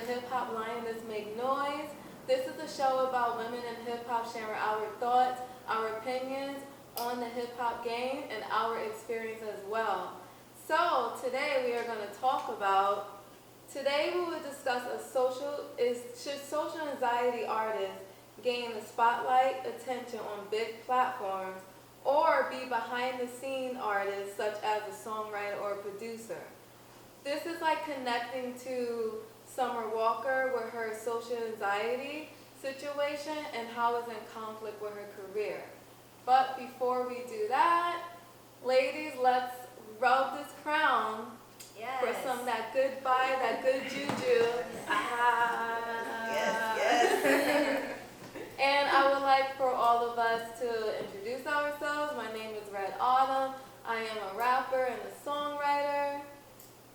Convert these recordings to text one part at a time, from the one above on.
hip-hop lioness make noise. This is a show about women in hip-hop sharing our thoughts, our opinions on the hip-hop game, and our experience as well. So today we are going to talk about, today we will discuss should social anxiety artists gain the spotlight attention on big platforms or be behind the scene artists such as a songwriter or a producer. This is like connecting to Summer Walker with her social anxiety situation and how it's in conflict with her career. But before we do that, ladies, let's rub this crown for some that good vibe, that good juju. Yes. And I would like for all of us to introduce ourselves. My name is Red Autumn. I am a rapper and a songwriter.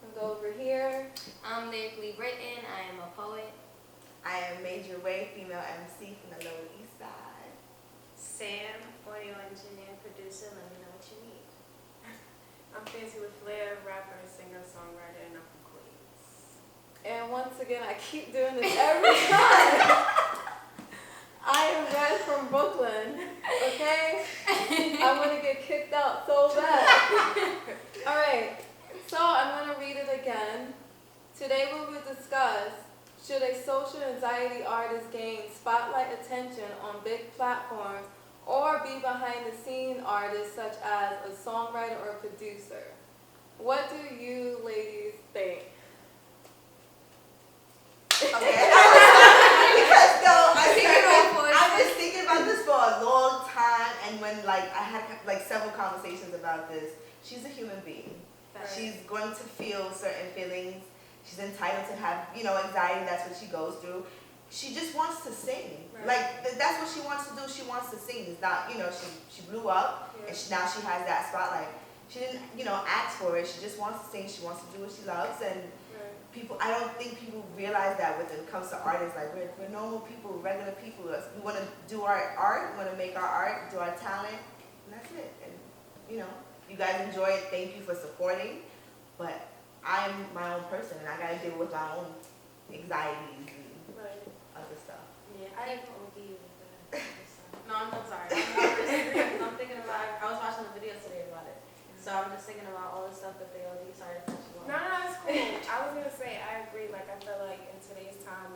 I'll go over here. I'm lyrically written. I am a poet. I am Major Way, female MC from the Lower East Side. Sam, audio engineer, producer, let me know what you need. I'm Fancy with Flair, rapper, singer, songwriter, and I'm from Queens. And once again, I keep doing this every time. I am Red from Brooklyn, okay? I want to get kicked out so bad. All right, so I'm going to read it again. Today we will discuss, should a social anxiety artist gain spotlight attention on big platforms or be behind the scene artists such as a songwriter or producer? What do you ladies think? Okay. Because I've been thinking about this for a long time, and when I had several conversations about this, she's a human being. Right. She's going to feel certain feelings. She's entitled to have, anxiety. That's what she goes through. She just wants to sing. Right. That's what she wants to do. She wants to sing. It's not, she blew up, and now she has that spotlight. She didn't, ask for it. She just wants to sing. She wants to do what she loves, and I don't think people realize that when it comes to artists. Like, we're normal people, regular people. We want to do our art, we want to make our art, do our talent, and that's it. And, you guys enjoy it. Thank you for supporting. But I'm my own person, and I got to deal with my own anxieties and other stuff. Yeah, I didn't OD with that. No, I'm sorry. I'm thinking about, I was watching a video today about it. So I'm just thinking about all the stuff that they OD. Sorry to cut you off. No, it's cool. I was going to say, I agree. I feel like in today's time,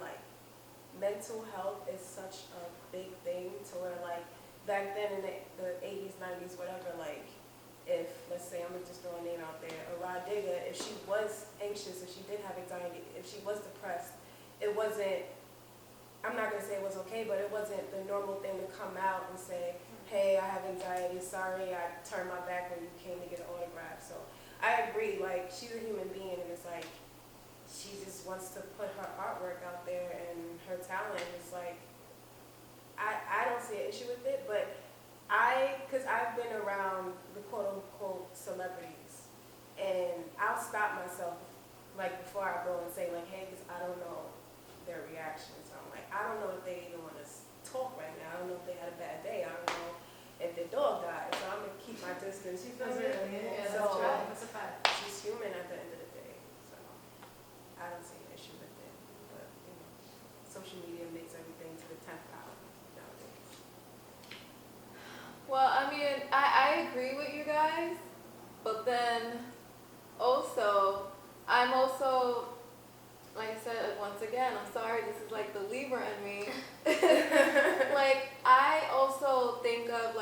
mental health is such a big thing to where, back then in the 80s, 90s, whatever, if, let's say, I'm just throwing a name out there, a Rah Digga, if she was anxious, if she did have anxiety, if she was depressed, it wasn't, I'm not going to say it was okay, but it wasn't the normal thing to come out and say, hey, I have anxiety, sorry, I turned my back when you came to get an autograph. So I agree, she's a human being, and it's she just wants to put her artwork out there and her talent. It's I don't see an issue with it, but because I've been around the quote-unquote celebrities, and I'll stop myself, before I go and say, hey, because I don't know their reactions. So I'm I don't know if they even want to talk right now. I don't know if they had a bad day. I don't know if their dog died. So I'm going to keep my distance. You feel me? Yeah, So, that's right. that's a fact. She's human at the end of the day. So I don't see an issue with it. But, social media makes everything to the 10th power nowadays. Well, I mean, I agree with you guys, but then also, I'm also, like I said, once again, I'm sorry, this is the Libra in me. I also think of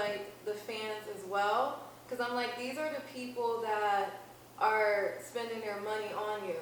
the fans as well, because I'm these are the people that are spending their money on you.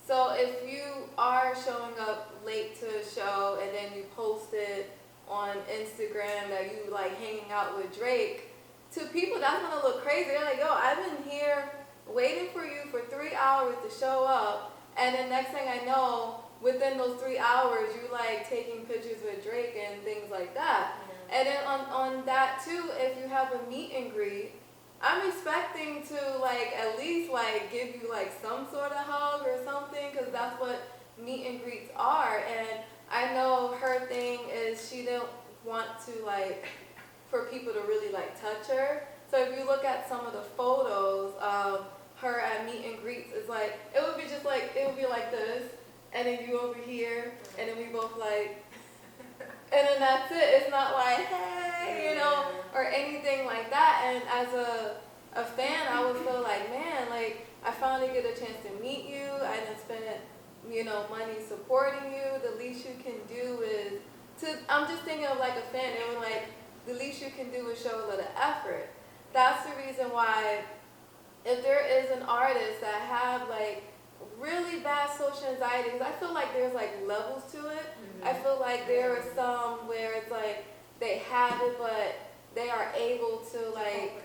So if you are showing up late to a show and then you post it on Instagram that you hanging out with Drake, to people that's gonna look crazy. They're yo, I've been here waiting for you for 3 hours to show up, and then next thing I know, within those 3 hours, you taking pictures with Drake and things like that. Yeah. And then on that too, if you have a meet and greet, I'm expecting to at least give you some sort of hug or something, because that's what meet and greets are. And I know her thing is she didn't want to for people to really touch her. So if you look at some of the photos of her at meet and greets, it's it would be just it would be like this, and then you over here, and then we both like, and then that's it. It's not like, hey, you know, or anything like that. And as a fan, I would feel like, man, like, I finally get a chance to meet you. I done spent, you know, money supporting you. The least you can do is I'm just thinking of like a fan, and like, the least you can do is show a little effort. That's the reason why, if there is an artist that have like really bad social anxiety, 'cause I feel like there's like levels to it. I feel like there are some where it's like they have it, but they are able to like,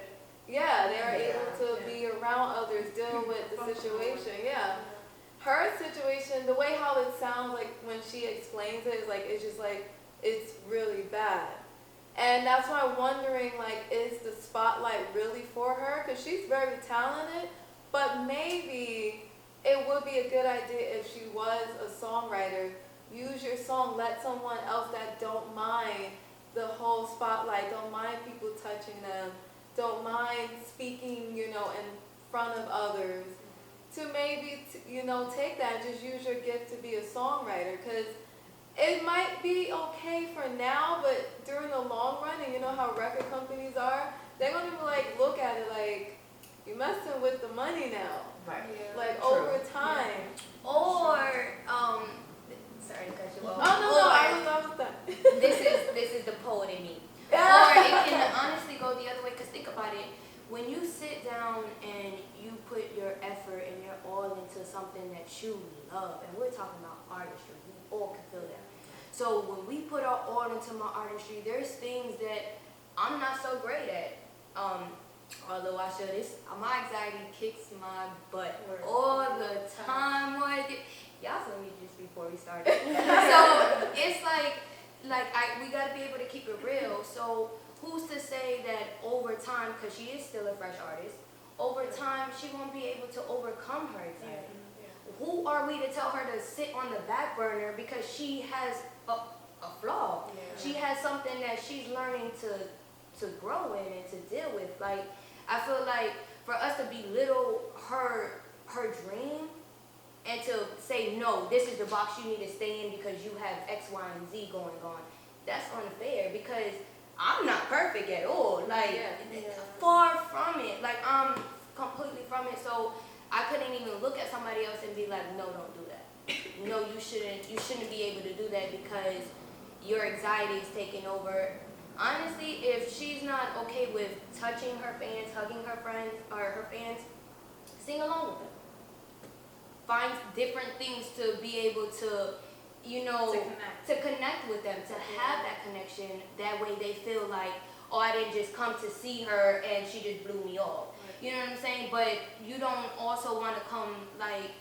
yeah, they are able to be around others, deal with the situation. Yeah. Her situation, the way how it sounds like when she explains it is like, it's just like, it's really bad. And that's why I'm wondering, like, is the spotlight really for her? Because she's very talented, but maybe it would be a good idea if she was a songwriter. Use your song, let someone else that don't mind the whole spotlight, don't mind people touching them, don't mind speaking, you know, in front of others, to maybe, you know, take that and just use your gift to be a songwriter. Because it might be okay for now, but during the long run, and you know how record companies are, they're going to like look at it like, you're messing with the money now. Right. Like True. over time. Or sorry to cut you off. Oh no, Or I was done. this is the poet in me. Or it can honestly go the other way, because think about it. When you sit down and you put your effort and your all into something that you love, and we're talking about artistry, we all can feel that. So when we put our all into my artistry, there's things that I'm not so great at. Although I should, my anxiety kicks my butt all the time. Y'all told me just before we started. So it's like we gotta be able to keep it real. So who's to say that over time, because she is still a fresh artist, over time she won't be able to overcome her anxiety? Who are we to tell her to sit on the back burner because she has a flaw? She has something that she's learning to grow in and to deal with. Like, I feel like for us to belittle her dream and to say, no, this is the box you need to stay in because you have X, Y, and Z going on, that's unfair, because I'm not perfect at all. Like, far from it. Like, I'm completely from it. So I couldn't even look at somebody else and be like, no, don't do that. No, you shouldn't be able to do that because your anxiety is taking over. Honestly, if she's not okay with touching her fans, hugging her friends or her fans, sing along with them. Find different things to be able to, you know, to connect with them, to have that connection. That way they feel like, oh, I didn't just come to see her and she just blew me off. You know what I'm saying? But you don't also want to come, like,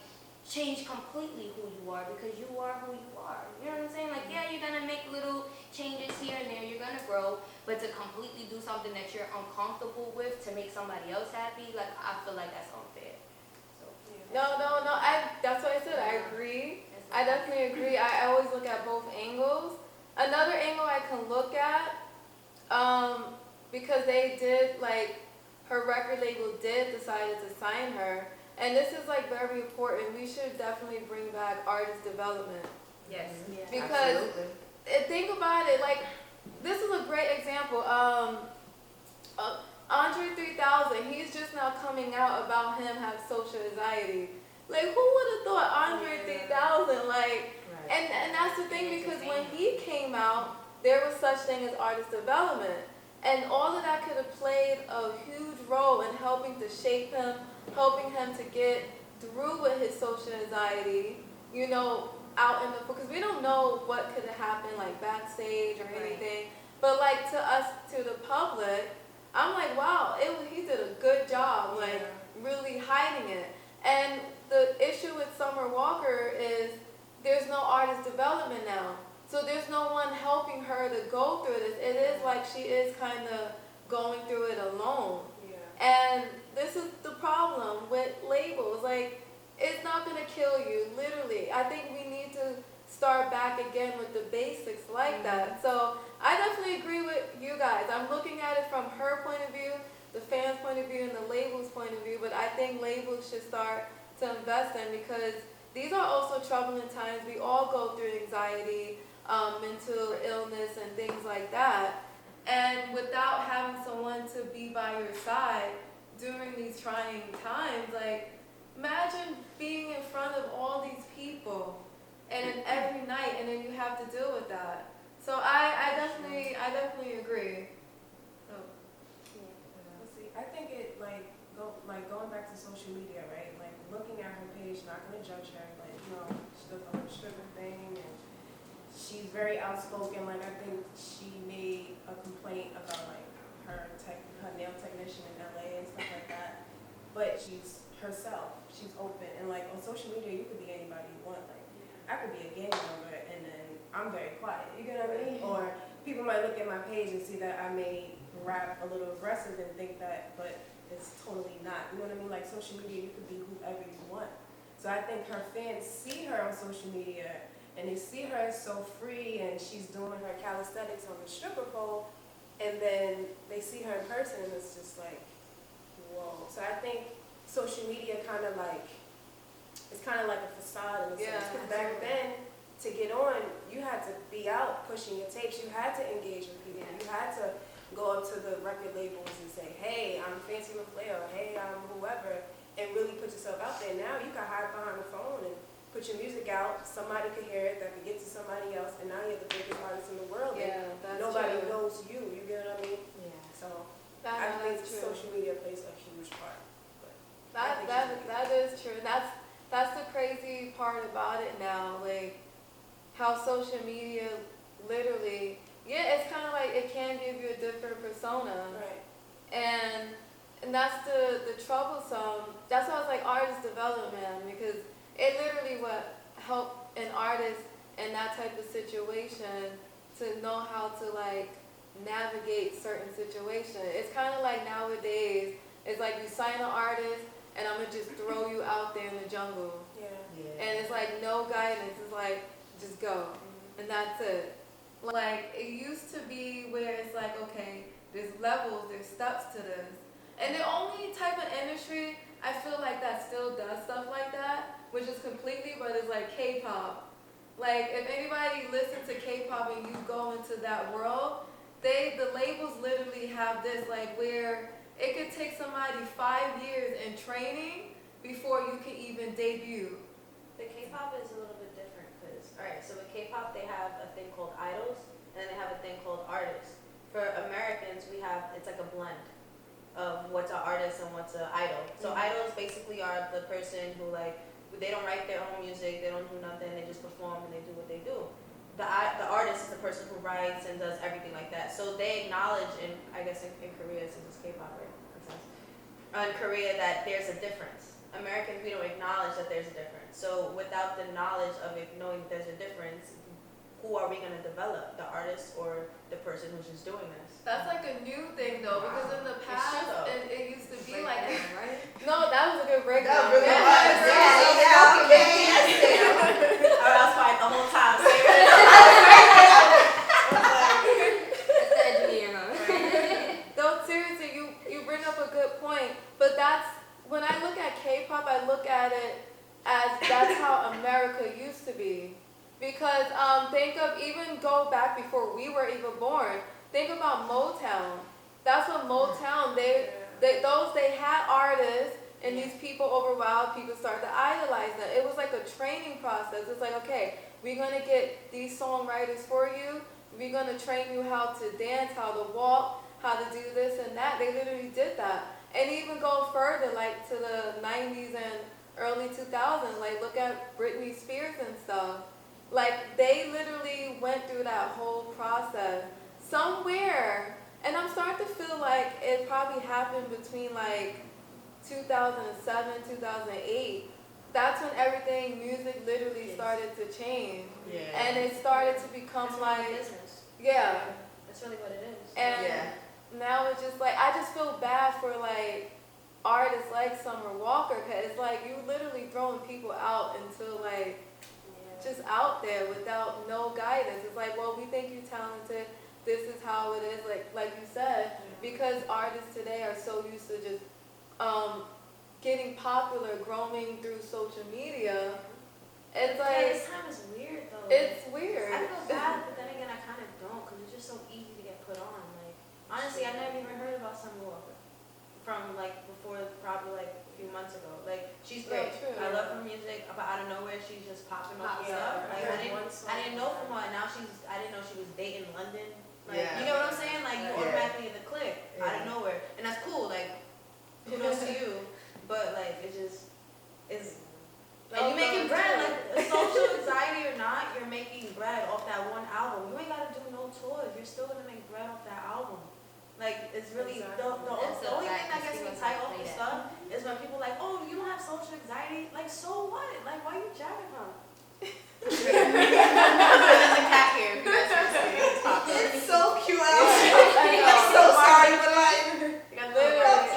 change completely who you are, because you are who you are. You know what I'm saying? Like, yeah, you're going to make little changes here and there, you're going to grow, but to completely do something that you're uncomfortable with to make somebody else happy, like, I feel like that's unfair. So, No, that's what I said. I agree. I definitely agree. I always look at both angles. Another angle I can look at, because they did, like, her record label did decide to sign her. And this is like very important. We should definitely bring back artist development. yes. Because think about it, like, this is a great example. Andre 3000, he's just now coming out about him have social anxiety. Like, who would have thought Andre 3000? Like, and that's the thing, because when he came out, there was such thing as artist development. And all of that could have played a huge role in helping to shape him, helping him to get through with his social anxiety, you know, out in the, because we don't know what could have happened, like, backstage or anything. But, like, to us, to the public, I'm like, wow, he did a good job, like, really hiding it. And the issue with Summer Walker is there's no artist development now. So there's no one helping her to go through this. It is like she is kind of going through it alone. And this is the problem with labels. Like, it's not going to kill you, literally. I think we need to start back again with the basics like that. So I definitely agree with you guys. I'm looking at it from her point of view, the fans' point of view, and the label's point of view. But I think labels should start to invest in, because these are also troubling times. We all go through anxiety, mental illness, and things like that. And without having someone to be by your side during these trying times, like, imagine being in front of all these people and then every night, and then you have to deal with that. So I definitely agree. Let's see. I think it going back to social media, right? Like looking at her page, not gonna judge her. Like, she does the whole stripper thing, and she's very outspoken. Like, I think she made a complaint about like her nail technician in LA and stuff like that. But she's herself. She's open, and like on social media, you could be anybody you want. Like, I could be a gang member, and then I'm very quiet. You get what I mean? Or people might look at my page and see that I may rap a little aggressive and think that, but it's totally not. You know what I mean? Like social media, you could be whoever you want. So I think her fans see her on social media and they see her as so free and she's doing her calisthenics on the stripper pole, and then they see her in person and it's just like, whoa. So I think social media it's kind of like a facade in a sense. Because back then, to get on, you had to be out pushing your tapes. You had to engage with people. You had to go up to the record labels and say, hey, I'm Fancy LaFleur, or hey, I'm whoever, and really put yourself out there. Now you can hide behind the phone and put your music out. Somebody could hear it, that could get to somebody else, and now you're the biggest artist in the world. Yeah, that's nobody true. knows you. You get what I mean? Yeah. So I That's think true. social media plays a huge part. But That is true. That's the crazy part about it now, like how social media literally, it's kind of like it can give you a different persona, right. and that's the troublesome. That's why I was like artist development, because it literally what help an artist in that type of situation to know how to like navigate certain situations. It's kind of like nowadays, it's like you sign an artist and I'm gonna just throw you out there in the jungle. Yeah. And it's like no guidance. It's like just go, and that's it. Like it used to be where it's like, okay, there's levels, there's steps to this. And the only type of industry I feel like that still does stuff like that, which is completely, but it's like K-pop. Like if anybody listens to K-pop and you go into that world, the labels literally have this like where it could take somebody 5 years in training before you can even debut. The K-pop is a little bit different because, alright, so with K-pop they have a thing called idols and then they have a thing called artists. For Americans, it's like a blend of what's an artist and what's an idol. So idols basically are the person who like, they don't write their own music, they don't do nothing, they just perform and they do what they do. The artist is the person who writes and does everything like that. So they acknowledge, I guess in Korea, since it's K-pop, right? In Korea, that there's a difference. Americans, we don't acknowledge that there's a difference. So without the knowledge of it, knowing that there's a difference, who are we going to develop, the artist or the person who's just doing this? That's like a new thing though, because in the past it used to be like Breakdown, right? no, that was a good breakdown. That really Yeah, was. yeah, Okay. Or else fight the whole time. That's the engineer, huh? No, seriously, you bring up a good point, but that's when I look at K-pop, I look at it as that's how America used to be. Because think of even go back before we were even born. Think about Motown. That's what Motown. They had artists, and these people over wild people start to idolize them. It was like a training process. It's like, okay, we're gonna get these songwriters for you. We're gonna train you how to dance, how to walk, how to do this and that. They literally did that. And even go further, like to the 90s and early 2000s, like look at Britney Spears and stuff. Like they literally went through that whole process somewhere, and I'm starting to feel like it probably happened between like 2007, 2008. That's when everything, music literally started to change. Yeah. And it started to become It's like, business. yeah. That's really what it is. And Yeah. now it's just like, I just feel bad for like artists like Summer Walker, because it's like you literally throwing people out until like, just out there without no guidance. It's like, well, we think you're talented. This is how it is. Like you said, because artists today are so used to just getting popular, growing through social media, It's Yeah, like, this time is weird though. it's weird. I feel bad, but then again, I kind of don't, because it's just so easy to get put on. Like, honestly, I never even heard about Summer Walker from like before, probably like a few months ago. Like, she's great. So true. I love her music, but out of nowhere, she's just popping off Yeah, stuff. Like, I heard one song. I didn't know from her. And now I didn't know she was dating London. Like, Yeah. you get what I'm saying? Like, you Yeah. automatically in the click out Yeah. of nowhere, and that's cool. Like, kudos to you, but like, it just is. Like, Oh, you making no, bread, too. like social anxiety or not, you're making bread off that one album. You ain't gotta do no tours. You're still gonna make bread off that album. Like, it's really Exactly. the only thing that gets me tight off this stuff is when people like, oh, you don't have social anxiety. Like, so what? Like, why you jabbing her? There's a cat here. If you guys want to see it, it's popping. It's so cute. I I'm know. so sorry, but like, Literally.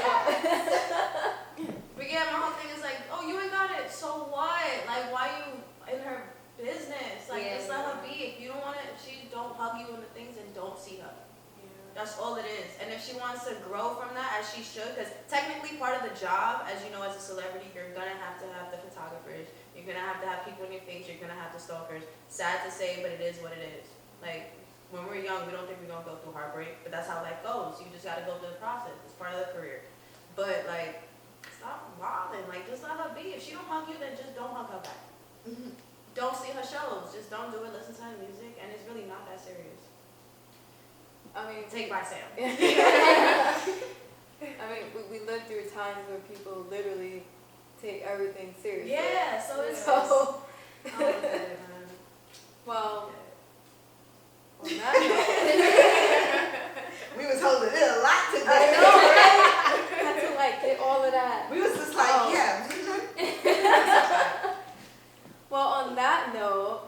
But yeah, my whole thing is like, oh, you ain't got it. So what? Like, why you in her business? Like, Yeah, just let her be. If you don't want it, if she don't hug you in the things, then don't see her. Yeah. That's all it is. And if she wants to grow from that, as she should, because technically part of the job, as you know, as a celebrity, you're gonna have to have the photographers. You're gonna have to have people in your face. You're gonna have the stalkers. Sad to say, but it is what it is. Like, when we're young, we don't think we're gonna go through heartbreak, but that's how life goes. You just gotta go through the process. It's part of the career. But like, stop wilding. Like, just let her be. If she don't hug you, then just don't hug her back. Don't see her shows. Just don't do it. Listen to her music, and it's really not that serious. I mean, Take by Sam. I mean, we lived through times where people literally take everything seriously. Yeah, so it's So, oh, man. well, on that note, we was holding it a lot I today. know, right? I had to like get all of that. We was just like, Oh. yeah. Well, on that note,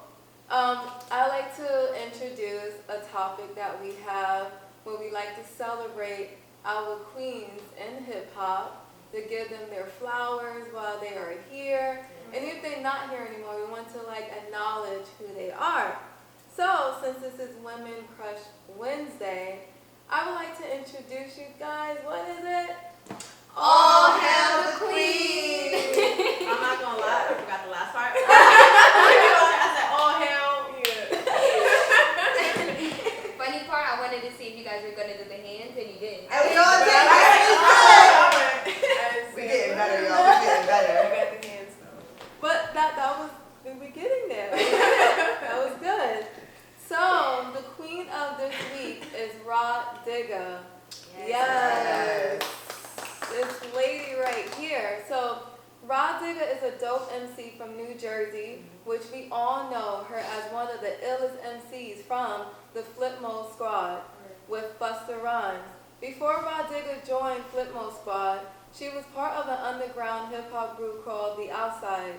I like to introduce a topic that we have where we like to celebrate our queens in hip hop, to give them their flowers while they are here. And if they're not here anymore, we want to like acknowledge who they are. So, since this is Women Crush Wednesday, I would like to introduce you guys. What is it? All hail the queen. I'm not gonna lie, I forgot the last part. I said, all hell. Funny part, I wanted to see if you guys were gonna do the hands, and you didn't. And we all did. We getting better, y'all. We getting better. I got the hands though. But that was the beginning there. That was good. So the queen of this week is Rah Digga. Yes. This lady right here. So Rah Digga is a dope MC from New Jersey, which we all know her as one of the illest MCs from the Flip Mode Squad with Busta Rhymes. Before Rah Digga joined Flip Mode Squad, she was part of an underground hip-hop group called The Outside,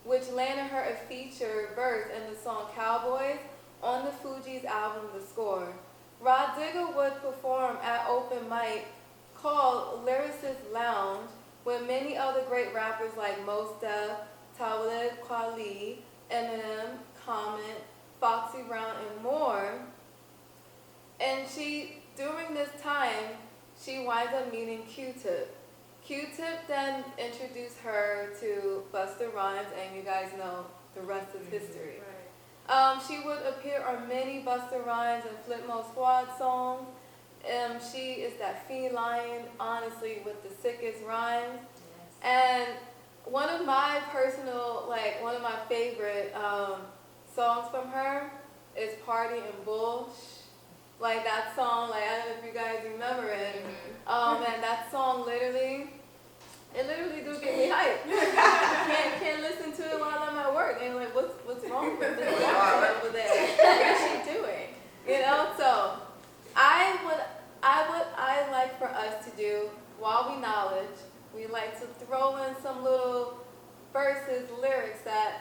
which landed her a feature verse in the song Cowboys on the Fugees album The Score. Rah Digga would perform at open mic called Lyricist Lounge with many other great rappers like Mos Def, Talib Kweli, Eminem, Common, Foxy Brown, and more. And during this time, she winds up meeting Q-Tip. Q-Tip then introduced her to Busta Rhymes, and you guys know the rest is history. She would appear on many Busta Rhymes and Flip Mode Squad songs. She is that feline, honestly, with the sickest rhymes. And one of my favorite songs from her is Party and Bull. Like that song, like I don't know if you guys remember it. And that song literally do get me hyped. can't listen to it while I'm at work. And like, what's wrong with this guy over there? What is she doing? You know, so I like for us to do while we knowledge, we like to throw in some little verses, lyrics that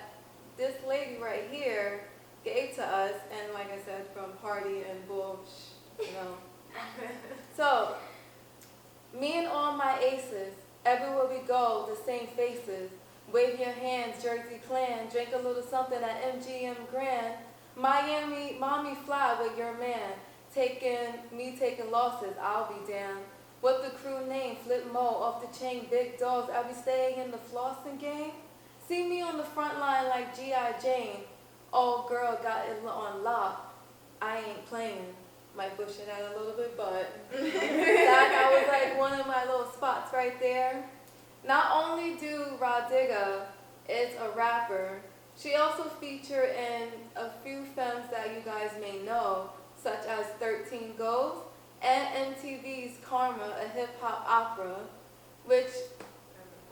this lady right here gave to us, and like I said, from Party and Bull, you know. So, me and all my aces, everywhere we go, the same faces. Wave your hands, Jersey Clan, drink a little something at MGM Grand. Miami, mommy fly with your man. Taking losses, I'll be damned. What the crew name, Flip Mo, off the chain, big dogs, I be staying in the flossing game. See me on the front line like G.I. Jane. Oh, girl, got it on lock. I ain't playing. Might push it out a little bit, but that was like one of my little spots right there. Not only do Rah Digga is a rapper, she also featured in a few films that you guys may know, such as 13 Goes and MTV's Karma, a hip-hop opera, which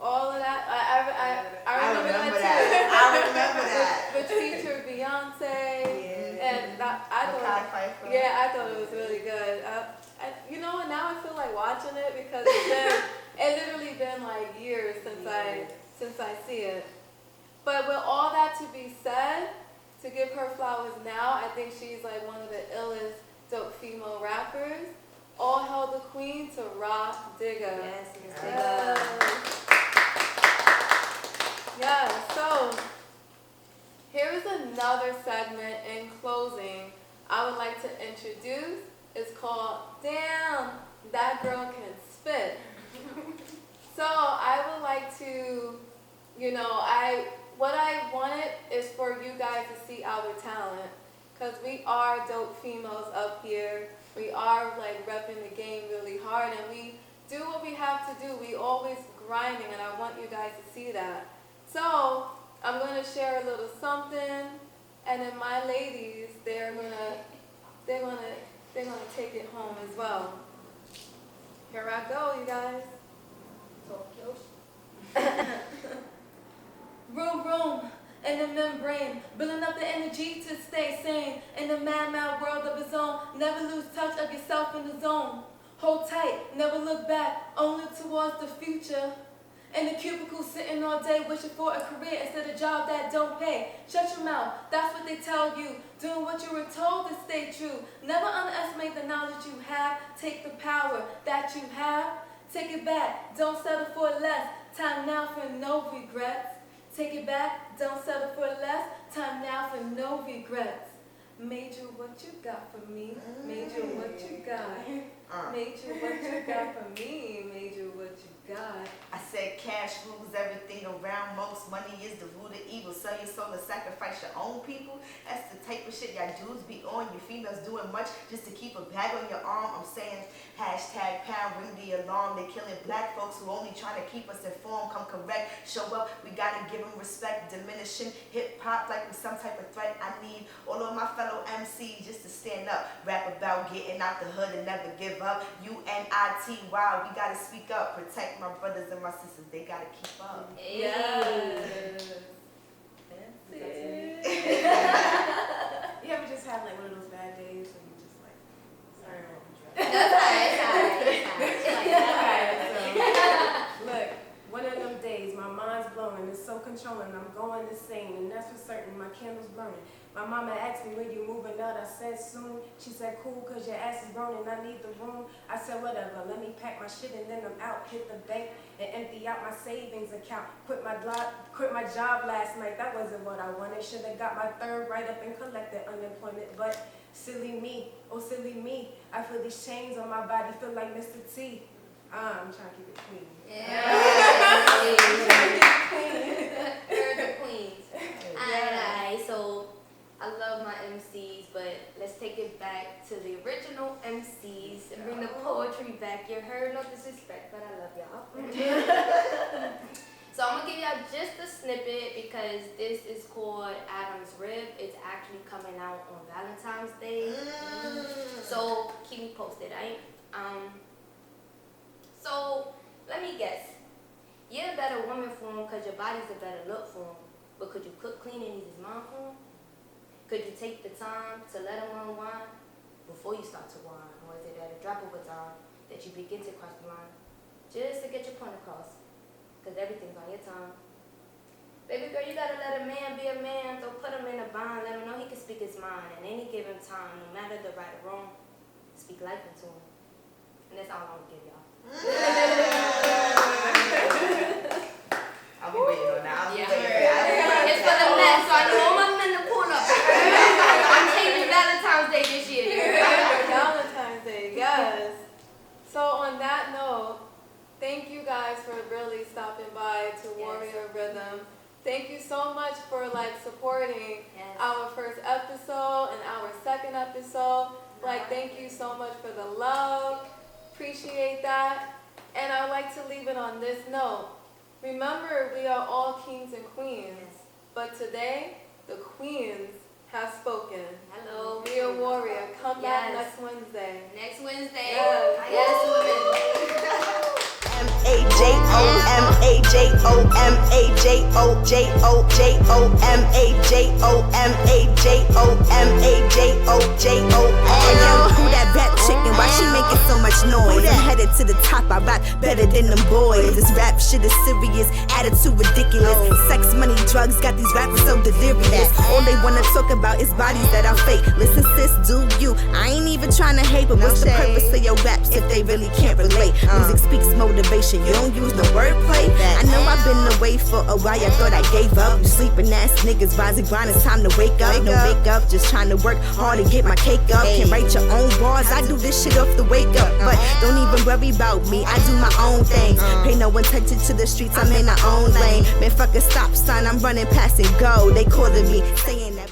all of that, I remember that. I remember that. Which featured Beyonce, and that, I thought it was really good. You know what, now I feel like watching it because it's literally been like years since I see it. But with all that to be said, to give her flowers now, I think she's like one of the illest dope female rappers. All hail the queen to Rah Digga. Yes, Miss Digga. Yeah, so here is another segment in closing I would like to introduce. It's called Damn, That Girl Can Spit. So I would like to, what I wanted is for you guys to see our talent, because we are dope females up here. We are like repping the game really hard, and we do what we have to do. We always grinding, and I want you guys to see that. So I'm going to share a little something, and then my ladies, they're gonna take it home as well. Here I go, you guys. Room, room, in the membrane, building up the energy to stay sane. In the mad, mad world of his own, never lose touch of yourself in the zone. Hold tight, never look back, only towards the future. In the cubicle, sitting all day, wishing for a career instead of a job that don't pay. Shut your mouth, that's what they tell you. Doing what you were told to stay true. Never underestimate the knowledge you have. Take the power that you have. Take it back, don't settle for less. Time now for no regrets. Take it back, don't settle for less. Time now for no regrets. Major, what you got for me? Major, what you got? Major, what you got for me? Major, what you got? I said cash rules everything around most. Money is the root of evil. Sell your soul and sacrifice your own people. That's the type of shit y'all dudes be on. You females doing much just to keep a bag on your arm. I'm saying hashtag pound, ring the alarm. They killing black folks who only trying to keep us informed. Come correct, show up. We gotta give them respect. Diminishing hip hop like with some type of threat. I need all of my fellow MCs just to stand up. Rap about getting out the hood and never give up. UNITY, wow, we gotta speak up. Protect my brothers and my sisters, they gotta keep up. Yes. You ever just have like one of those bad days when you just like, sorry, look, one of them days, my mind's blowing, it's so controlling, I'm going insane, and that's for certain, my candle's burning. My mama asked me, when you moving out? I said soon. She said, cool, cause your ass is burning, I need the room. I said, whatever, let me pack my shit and then I'm out. Hit the bank and empty out my savings account. Quit my job last night, that wasn't what I wanted. Should've got my third right up and collected unemployment, but silly me, oh silly me. I feel these chains on my body, feel like Mr. T. I'm trying to keep it clean. You're the queens. Alright, so I love my MCs, but let's take it back to the original MCs and bring the poetry back. You heard, no disrespect, but I love y'all. So I'm gonna give y'all just a snippet because this is called Adam's Rib. It's actually coming out on Valentine's Day. So keep me posted, right? So let me guess. You're a better woman for him because your body's a better look for him. But could you cook, clean, and eat his mom for him? Could you take the time to let him unwind before you start to whine? Or is it at a drop of a dime that you begin to cross the line? Just to get your point across. Because everything's on your time. Baby girl, you gotta let a man be a man. Don't put him in a bind. Let him know he can speak his mind at any given time, no matter the right or wrong. Speak life into him. And that's all I'm gonna give y'all. I'll be waiting on that. It's for the mess, so I know my men to pull up. I'm changing Valentine's Day this year. Valentine's Day, yes. So on that note, thank you guys for really stopping by to Warrior Rhythm. Thank you so much for like supporting Yes. our first episode and our second episode. Like, thank you so much for the love. Appreciate that. And I'd like to leave it on this note. Remember, we are all kings and queens. Yes. But today, the queens have spoken. Hello. Be a warrior. Come back Yes. next Wednesday. Next Wednesday. Yes. Yes, women. Who that rap chicken? Why she making so much noise? I'm headed to the top, I rap better than them boys. This rap shit is serious, attitude ridiculous. Sex, money, drugs got these rappers so delirious. All they wanna talk about is bodies that are fake. Listen sis, do you? I ain't even trying to hate, but what's the purpose of your raps if they really can't relate? Music speaks motivation, you don't use no wordplay. I know I've been away for a while, I thought I gave up. You sleeping ass niggas, rise and grind, it's time to wake up. No makeup, just trying to work hard to get my cake up. Can write your own bars, I do this shit off the wake up. But don't even worry about me, I do my own thing. Pay no attention to the streets, I'm in my own lane. Man, fuck a stop sign, I'm running past and go. They calling me, saying that